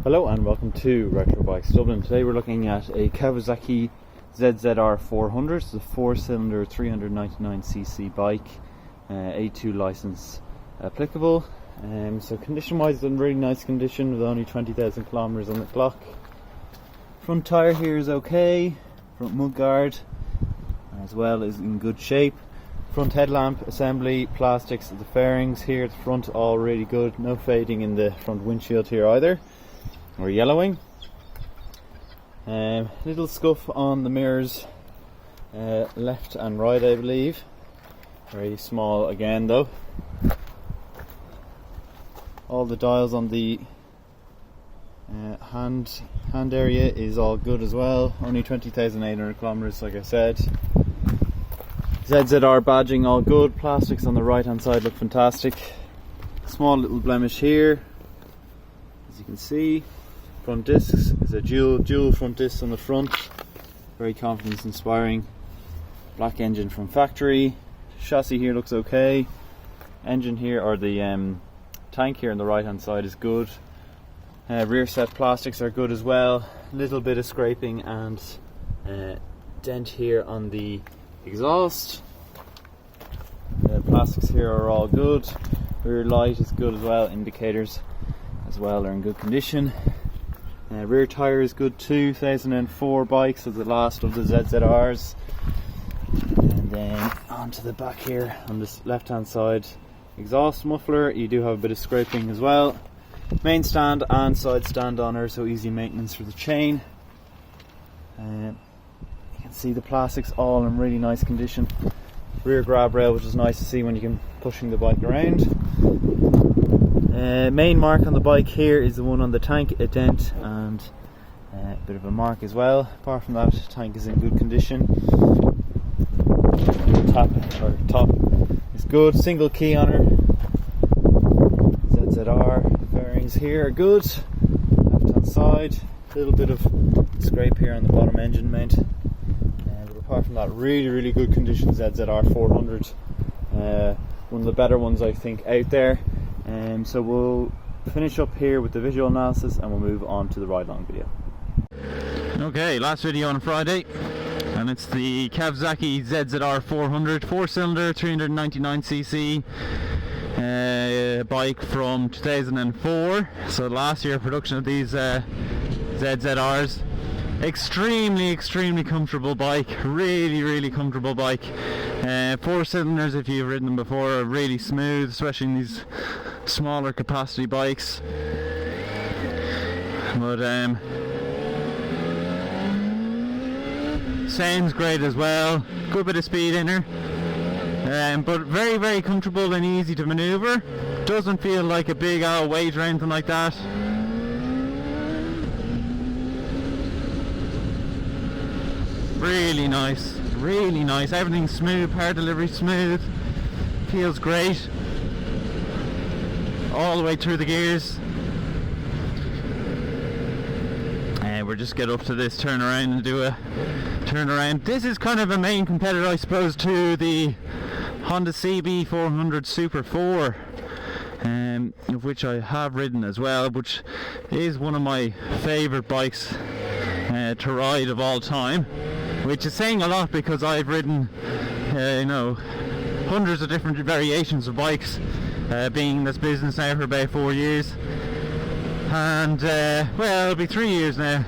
Hello and welcome to Retro Bikes Dublin. Today we're looking at a Kawasaki ZZR400. It's a 4-cylinder 399cc bike, A2 license applicable. So condition wise it's in really nice condition with only 20,000 kilometers on the clock. Front tyre here is okay, front mudguard as well is in good shape. Front headlamp assembly, plastics, the fairings here at the front all really good, no fading in the front windshield here either, or yellowing. Little scuff on the mirrors, left and right I believe, very small again though. All the dials on the hand area is all good as well, only 20,800 kilometers like I said. ZZR badging all good, plastics on the right hand side look fantastic. Small little blemish here, as you can see. Front discs is a dual front disc on the front, very confidence inspiring. Black engine from factory. Chassis here looks okay. Engine here, or the tank here on the right hand side is good. Rear set plastics are good as well. Little bit of scraping and dent here on the exhaust. The plastics here are all good. Rear light is good as well. Indicators as well are in good condition. Rear tyre is good too. 2004 bike, so the last of the ZZRs. And then onto the back here on this left hand side, exhaust muffler. You do have a bit of scraping as well. Main stand and side stand on her, so easy maintenance for the chain. You can see the plastics all in really nice condition. Rear grab rail, which is nice to see when you can pushing the bike around. Main mark on the bike here is the one on the tank, a dent and a bit of a mark as well. Apart from that, tank is in good condition. Top is good. Single key on her. ZZR fairings here are good. Left hand side, a little bit of scrape here on the bottom engine mount. But apart from that, really good condition ZZR400. One of the better ones I think out there. So we'll finish up here with the visual analysis and we'll move on to the ride-along video. Okay, last video on Friday, and it's the Kawasaki ZZR400 4-cylinder 399cc bike from 2004. So last year production of these ZZRs. Extremely comfortable bike, really comfortable bike. 4 cylinders, if you've ridden them before, are really smooth, especially in these smaller capacity bikes. But sounds great as well, good bit of speed in her, but very comfortable and easy to maneuver. Doesn't feel like a big weight or anything like that. Really nice, everything's smooth, power delivery smooth, feels great all the way through the gears. And we'll just get up to this turn around and do a turn around. This is kind of a main competitor I suppose to the Honda CB400 Super 4, of which I have ridden as well, which is one of my favourite bikes to ride of all time. Which is saying a lot because I've ridden, hundreds of different variations of bikes, being in this business now for about 4 years, and well, it'll be 3 years now.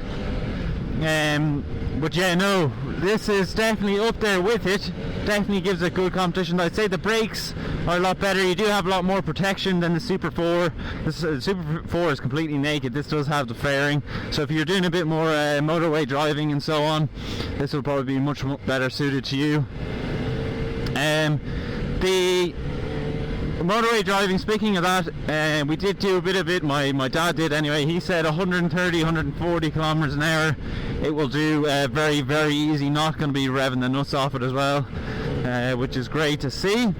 But yeah, no, this is definitely up there with it. Definitely gives a good competition. I'd say the brakes are a lot better. You do have a lot more protection than the Super 4. The Super 4 is completely naked. This does have the fairing, so if you're doing a bit more motorway driving and so on, this will probably be much better suited to you. The motorway driving, speaking of that, we did do a bit of it, my dad did anyway. He said 130-140 kilometers an hour it will do, very easy, not going to be revving the nuts off it as well, which is great to see.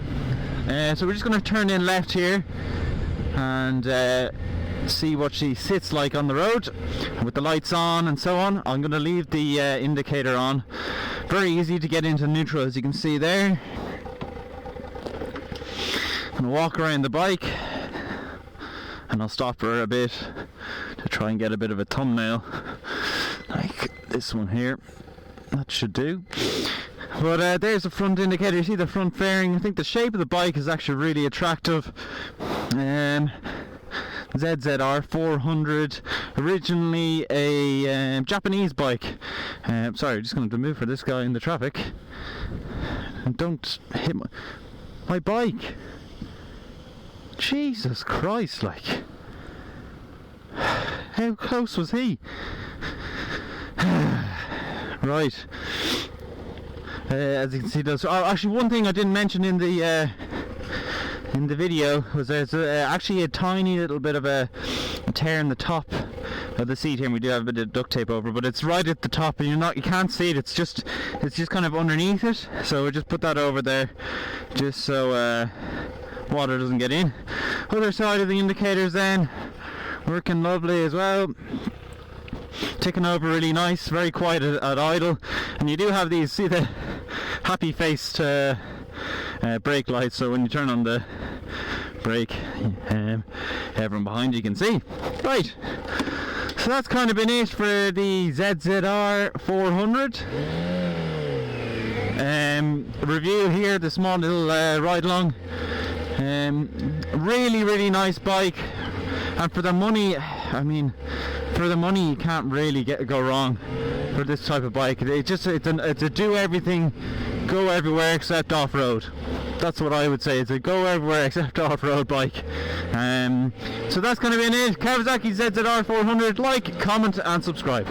So we're just going to turn in left here and see what she sits like on the road with the lights on and so on. I'm going to leave the indicator on. Very easy to get into neutral, as you can see there. I'm going to walk around the bike and I'll stop for a bit to try and get a bit of a thumbnail like this one here. That should do. But there's the front indicator. You see the front fairing. I think the shape of the bike is actually really attractive. ZZR400, originally a Japanese bike. Sorry, just going to move for this guy in the traffic. And don't hit my bike. Jesus Christ, like. How close was he? Right. As you can see, there's actually one thing I didn't mention in the video was there's actually a tiny little bit of a tear in the top of the seat here, and we do have a bit of duct tape over, but it's right at the top, and you can't see it. It's just kind of underneath it. So we just put that over there, just so water doesn't get in. Other side of the indicators then working lovely as well. Ticking over really nice, very quiet at idle, and you do have these, see the happy faced brake lights, so when you turn on the brake, everyone behind you can see. Right, so that's kind of been it for the ZZR400 review here, the small little ride along. Really nice bike, and for the money, I mean, for the money you can't really go wrong for this type of bike. It's a do everything, go everywhere except off-road. That's what I would say. It's a go everywhere except off-road bike. So that's kind of been it. Kawasaki ZZR400. Like, comment and subscribe.